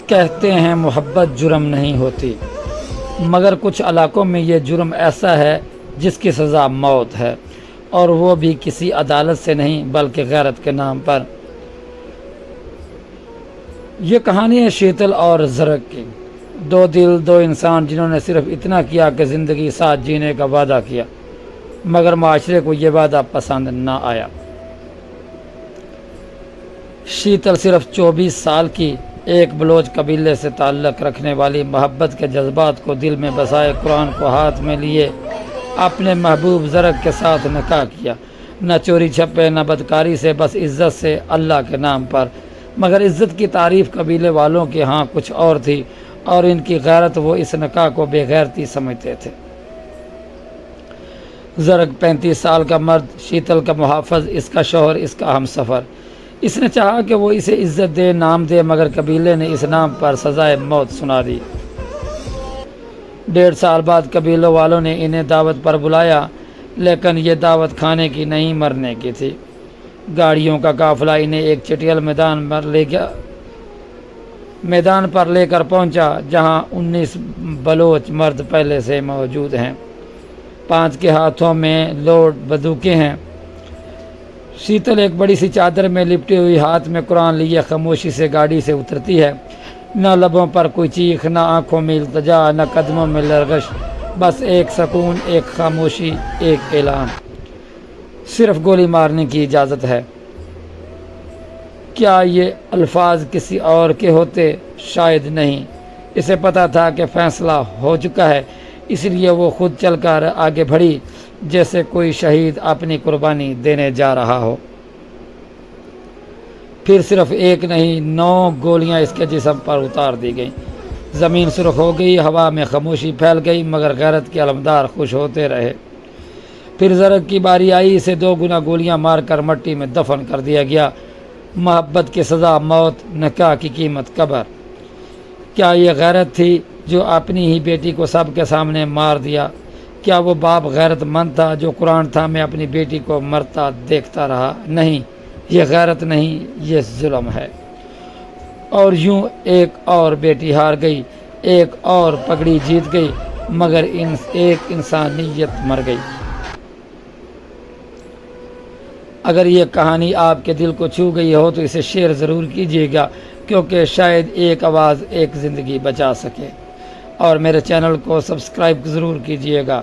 کہتے ہیں محبت جرم نہیں ہوتی، مگر کچھ علاقوں میں یہ جرم ایسا ہے جس کی سزا موت ہے، اور وہ بھی کسی عدالت سے نہیں بلکہ غیرت کے نام پر۔ یہ کہانی ہے شیتل اور زرگ کی، دو دل، دو انسان جنہوں نے صرف اتنا کیا کہ زندگی ساتھ جینے کا وعدہ کیا، مگر معاشرے کو یہ وعدہ پسند نہ آیا۔ شیتل صرف 24 سال کی، ایک بلوچ قبیلے سے تعلق رکھنے والی، محبت کے جذبات کو دل میں بسائے، قرآن کو ہاتھ میں لیے اپنے محبوب زرگ کے ساتھ نکاح کیا، نہ چوری چھپے نہ بدکاری سے، بس عزت سے، اللہ کے نام پر۔ مگر عزت کی تعریف قبیلے والوں کے ہاں کچھ اور تھی، اور ان کی غیرت، وہ اس نکاح کو بے غیرتی سمجھتے تھے۔ زرگ 35 سال کا مرد، شیتل کا محافظ، اس کا شوہر، اس کا ہم سفر۔ اس نے چاہا کہ وہ اسے عزت دے، نام دے، مگر قبیلے نے اس نام پر سزائے موت سنا دی۔ 1.5 سال بعد قبیلوں والوں نے انہیں دعوت پر بلایا، لیکن یہ دعوت کھانے کی نہیں مرنے کی تھی۔ گاڑیوں کا قافلہ انہیں ایک چٹیل میدان پر لے کر پہنچا، جہاں 19 بلوچ مرد پہلے سے موجود ہیں، 5 کے ہاتھوں میں لوڈ بندوقیں ہیں۔ شیتل ایک بڑی سی چادر میں لپٹی ہوئی، ہاتھ میں قرآن لیے خاموشی سے گاڑی سے اترتی ہے، نہ لبوں پر کوئی چیخ، نہ آنکھوں میں التجا، نہ قدموں میں لرغش، بس ایک سکون، ایک خاموشی، ایک اعلان، صرف گولی مارنے کی اجازت ہے۔ کیا یہ الفاظ کسی اور کے ہوتے؟ شاید نہیں۔ اسے پتا تھا کہ فیصلہ ہو چکا ہے، اس لیے وہ خود چل کر آگے بڑھی، جیسے کوئی شہید اپنی قربانی دینے جا رہا ہو۔ پھر صرف ایک نہیں، 9 گولیاں اس کے جسم پر اتار دی گئیں۔ زمین سرخ ہو گئی، ہوا میں خاموشی پھیل گئی، مگر غیرت کے علمدار خوش ہوتے رہے۔ پھر زرگ کی باری آئی، اسے 2 گنا گولیاں مار کر مٹی میں دفن کر دیا گیا۔ محبت کی سزا موت، نکاح کی قیمت قبر۔ کیا یہ غیرت تھی جو اپنی ہی بیٹی کو سب کے سامنے مار دیا؟ کیا وہ باپ غیرت مند تھا جو قرآن تھامے اپنی بیٹی کو مرتا دیکھتا رہا؟ نہیں، یہ غیرت نہیں، یہ ظلم ہے۔ اور یوں ایک اور بیٹی ہار گئی، ایک اور پگڑی جیت گئی، مگر ایک انسانیت مر گئی۔ اگر یہ کہانی آپ کے دل کو چھو گئی ہو تو اسے شیئر ضرور کیجیے گا، کیونکہ شاید ایک آواز ایک زندگی بچا سکے، اور میرے چینل کو سبسکرائب ضرور کیجیے گا۔